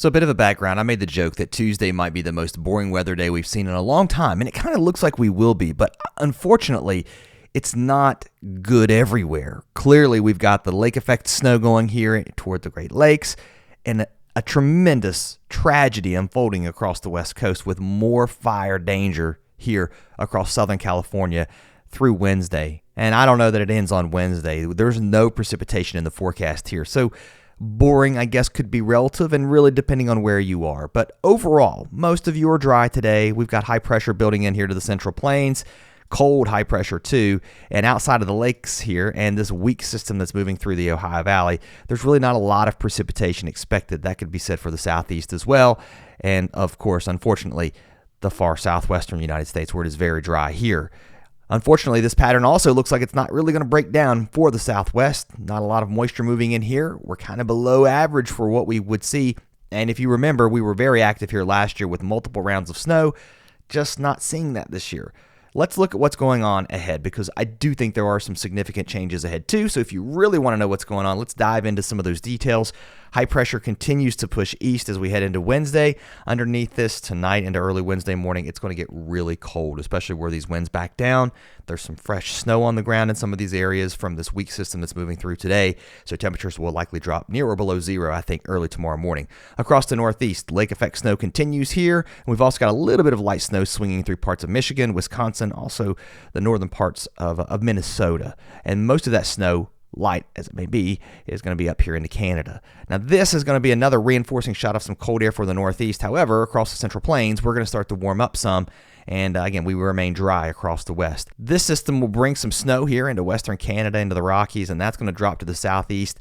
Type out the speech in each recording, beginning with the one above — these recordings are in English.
So a bit of a background, I made the joke that Tuesday might be the most boring weather day we've seen in a long time, and it kind of looks like we will be, but unfortunately, it's not good everywhere. Clearly, we've got the lake effect snow going here toward the Great Lakes, and a tremendous tragedy unfolding across the West Coast with more fire danger here across Southern California through Wednesday. And I don't know that it ends on Wednesday. There's no precipitation in the forecast here. So boring, I guess, could be relative and really depending on where you are. But overall, most of you are dry today. We've got high pressure building in here to the Central Plains, cold high pressure too, and outside of the lakes here and this weak system that's moving through the Ohio Valley, there's really not a lot of precipitation expected. That could be said for the southeast as well. And of course, unfortunately, the far southwestern United States where it is very dry here. Unfortunately, this pattern also looks like it's not really going to break down for the Southwest. Not a lot of moisture moving in here. We're kind of below average for what we would see. And if you remember, we were very active here last year with multiple rounds of snow. Just not seeing that this year. Let's look at what's going on ahead because I do think there are some significant changes ahead too. So if you really want to know what's going on, let's dive into some of those details. High pressure continues to push east as we head into Wednesday. Underneath this tonight into early Wednesday morning, it's going to get really cold, especially where these winds back down. There's some fresh snow on the ground in some of these areas from this weak system that's moving through today. So temperatures will likely drop near or below zero, I think, early tomorrow morning. Across the northeast, lake effect snow continues here. And we've also got a little bit of light snow swinging through parts of Michigan, Wisconsin, also the northern parts of Minnesota. And most of that snow, light as it may be, is going to be up here into Canada. Now this is going to be another reinforcing shot of some cold air for the northeast. However, across the Central Plains, we're going to start to warm up some. And again, we will remain dry across the west. This system will bring some snow here into western Canada, into the Rockies, and that's going to drop to the southeast.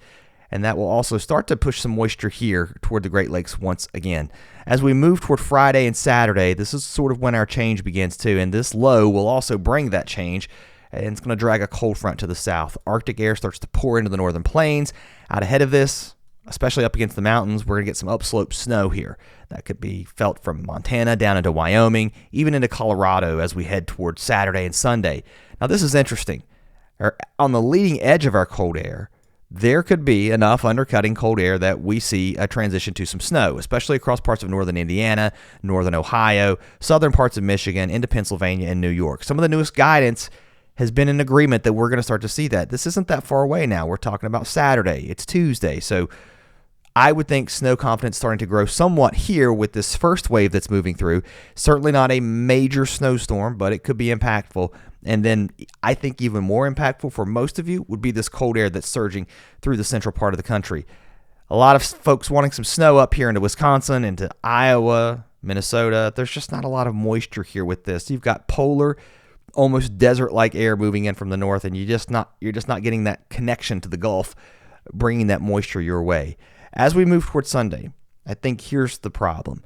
And that will also start to push some moisture here toward the Great Lakes once again. As we move toward Friday and Saturday, this is sort of when our change begins too. And this low will also bring that change. And it's going to drag a cold front to the south. Arctic air starts to pour into the northern plains. Out ahead of this, especially up against the mountains, we're going to get some upslope snow here. That could be felt from Montana down into Wyoming, even into Colorado as we head towards Saturday and Sunday. Now this is interesting. On the leading edge of our cold air, there could be enough undercutting cold air that we see a transition to some snow, especially across parts of northern Indiana, northern Ohio, southern parts of Michigan, into Pennsylvania and New York. Some of the newest guidance has been in agreement that we're going to start to see that. This isn't that far away now. We're talking about Saturday. It's Tuesday. So I would think snow confidence starting to grow somewhat here with this first wave that's moving through. Certainly not a major snowstorm, but it could be impactful. And then I think even more impactful for most of you would be this cold air that's surging through the central part of the country. A lot of folks wanting some snow up here into Wisconsin, into Iowa, Minnesota. There's just not a lot of moisture here with this. You've got polar, almost desert-like air moving in from the north, and you're just not getting that connection to the Gulf, bringing that moisture your way. As we move towards Sunday, I think here's the problem.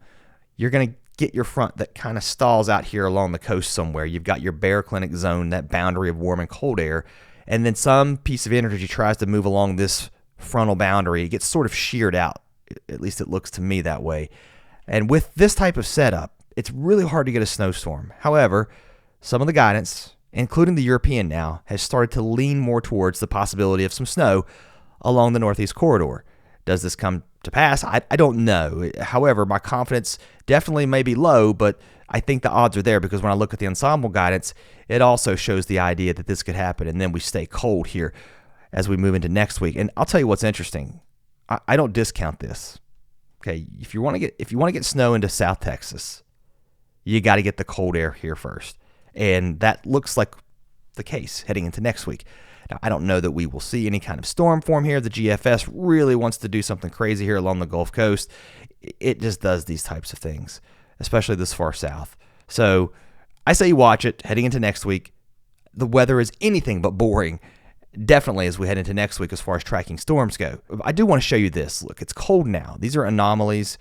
You're going to get your front that kind of stalls out here along the coast somewhere. You've got your baroclinic zone, that boundary of warm and cold air, and then some piece of energy tries to move along this frontal boundary. It gets sort of sheared out. At least it looks to me that way. And with this type of setup, it's really hard to get a snowstorm. However, some of the guidance, including the European now, has started to lean more towards the possibility of some snow along the northeast corridor. Does this come to pass? I don't know. However, my confidence definitely may be low, but I think the odds are there because when I look at the ensemble guidance, it also shows the idea that this could happen, and then we stay cold here as we move into next week. And I'll tell you what's interesting. I don't discount this. Okay, if you want to get snow into South Texas, you got to get the cold air here first. And that looks like the case heading into next week. Now, I don't know that we will see any kind of storm form here. The GFS really wants to do something crazy here along the Gulf Coast. It just does these types of things, especially this far south. So I say you watch it heading into next week. The weather is anything but boring, definitely as we head into next week as far as tracking storms go. I do want to show you this. Look, it's cold now. These are anomalies.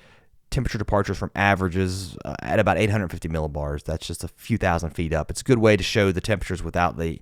Temperature departures from averages at about 850 millibars. That's just a few thousand feet up. It's a good way to show the temperatures without the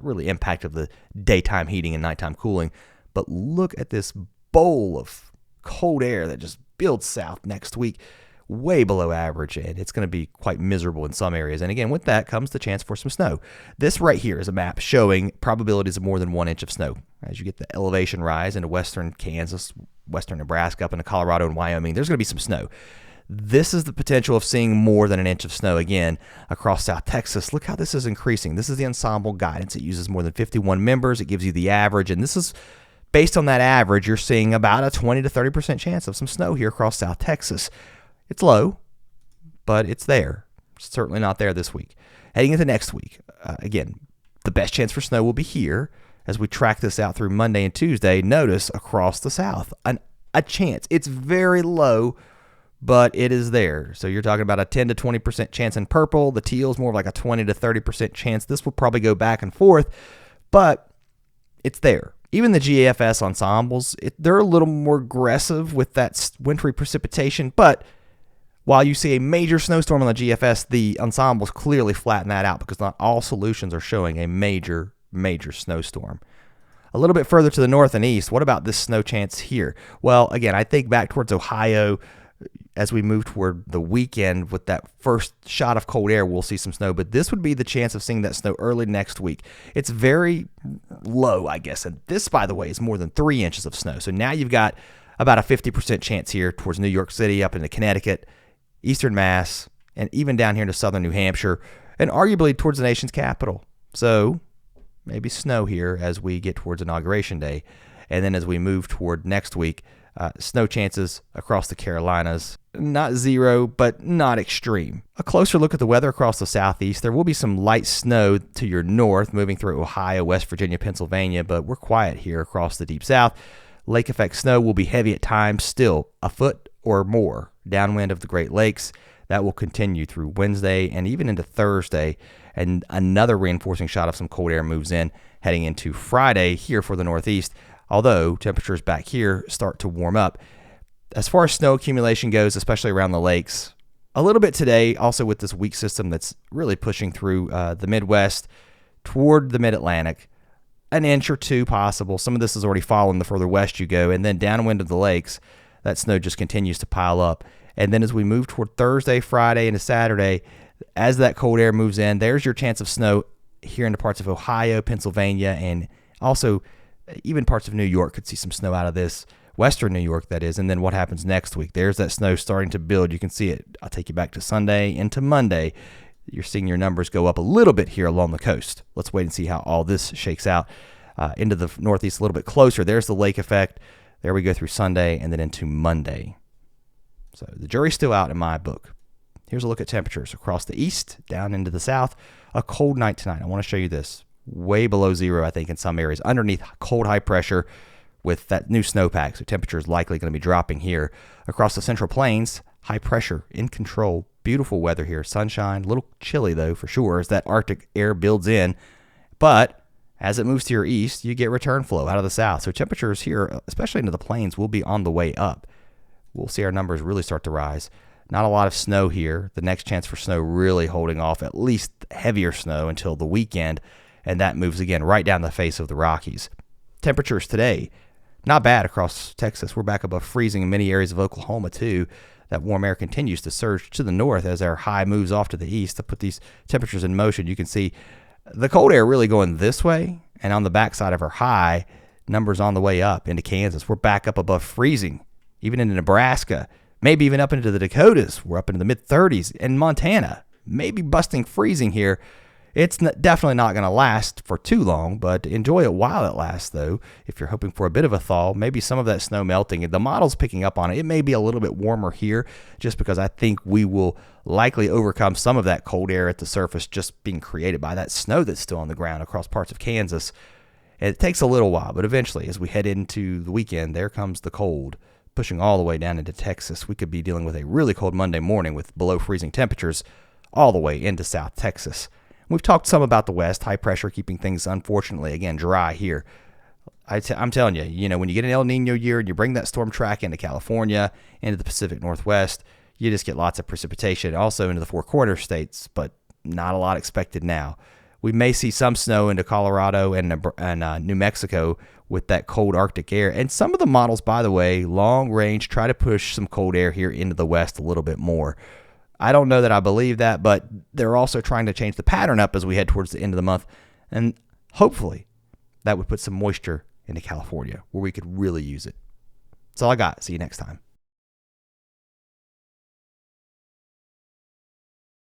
really impact of the daytime heating and nighttime cooling. But look at this bowl of cold air that just builds south next week, way below average, and it's going to be quite miserable in some areas. And again, with that comes the chance for some snow. This right here is a map showing probabilities of more than 1 inch of snow. As you get the elevation rise into western Kansas, western Nebraska up into Colorado and Wyoming, there's going to be some snow. This is the potential of seeing more than an inch of snow again across South Texas. Look how this is increasing. This is the ensemble guidance. It uses more than 51 members. It gives you the average, and this is based on that average. You're seeing about a 20 to 30% chance of some snow here across South Texas. It's low, but it's there. It's certainly not there this week. Heading into next week, again, the best chance for snow will be here as we track this out through Monday and Tuesday. Notice across the south, a chance. It's very low, but it is there. So you're talking about a 10 to 20% chance in purple. The teal is more like a 20 to 30% chance. This will probably go back and forth, but it's there. Even the GAFS ensembles, they're a little more aggressive with that wintry precipitation, but while you see a major snowstorm on the GFS, the ensembles clearly flatten that out because not all solutions are showing a major snowstorm. A little bit further to the north and east, what about this snow chance here? Well, again, I think back towards Ohio as we move toward the weekend with that first shot of cold air, we'll see some snow, but this would be the chance of seeing that snow early next week. It's very low, I guess, and this, by the way, is more than 3 inches of snow. So now you've got about a 50% chance here towards New York City, up into Connecticut, Eastern Mass, and even down here into southern New Hampshire, and arguably towards the nation's capital. So maybe snow here as we get towards Inauguration Day. And then as we move toward next week, snow chances across the Carolinas, not zero, but not extreme. A closer look at the weather across the southeast. There will be some light snow to your north, moving through Ohio, West Virginia, Pennsylvania, but we're quiet here across the deep south. Lake effect snow will be heavy at times, still a foot or more downwind of the Great Lakes. That will continue through Wednesday and even into Thursday. And another reinforcing shot of some cold air moves in heading into Friday here for the Northeast, although temperatures back here start to warm up. As far as snow accumulation goes, especially around the lakes, a little bit today, also with this weak system that's really pushing through the Midwest toward the Mid-Atlantic. An inch or two possible. Some of this is already fallen the further west you go. And then downwind of the lakes, that snow just continues to pile up. And then as we move toward Thursday, Friday, into Saturday, as that cold air moves in, there's your chance of snow here in the parts of Ohio, Pennsylvania, and also even parts of New York could see some snow out of this. Western New York, that is. And then what happens next week? There's that snow starting to build. You can see it. I'll take you back to Sunday into Monday. You're seeing your numbers go up a little bit here along the coast. Let's wait and see how all this shakes out into the Northeast a little bit closer. There's the lake effect. There we go through Sunday and then into Monday. So the jury's still out in my book. Here's a look at temperatures across the east, down into the south. A cold night tonight. I want to show you this. Way below zero, I think, in some areas. Underneath cold high pressure with that new snowpack. So temperature is likely going to be dropping here. Across the central plains, high pressure in control. Beautiful weather here. Sunshine. A little chilly, though, for sure, as that Arctic air builds in. But as it moves to your east, you get return flow out of the south. So temperatures here, especially into the plains, will be on the way up. We'll see our numbers really start to rise. Not a lot of snow here. The next chance for snow really holding off, at least heavier snow until the weekend. And that moves again right down the face of the Rockies. Temperatures today, not bad across Texas. We're back above freezing in many areas of Oklahoma, too. That warm air continues to surge to the north as our high moves off to the east. To put these temperatures in motion, you can see the cold air really going this way. And on the backside of our high, numbers on the way up into Kansas. We're back up above freezing, even into Nebraska, maybe even up into the Dakotas. We're up into the mid-30s. In Montana, maybe busting freezing here. It's definitely not going to last for too long, but enjoy it while it lasts, though. If you're hoping for a bit of a thaw, maybe some of that snow melting. The model's picking up on it. It may be a little bit warmer here just because I think we will likely overcome some of that cold air at the surface just being created by that snow that's still on the ground across parts of Kansas. And it takes a little while, but eventually, as we head into the weekend, there comes the cold, pushing all the way down into Texas. We could be dealing with a really cold Monday morning with below freezing temperatures all the way into South Texas. We've talked some about the West, high pressure, keeping things, unfortunately, again, dry here. I'm telling you, when you get an El Nino year and you bring that storm track into California, into the Pacific Northwest, you just get lots of precipitation, also into the Four Corners states, but not a lot expected now. We may see some snow into Colorado and New Mexico with that cold Arctic air. And some of the models, by the way, long range, try to push some cold air here into the West a little bit more. I don't know that I believe that, but they're also trying to change the pattern up as we head towards the end of the month. And hopefully that would put some moisture into California where we could really use it. That's all I got. See you next time.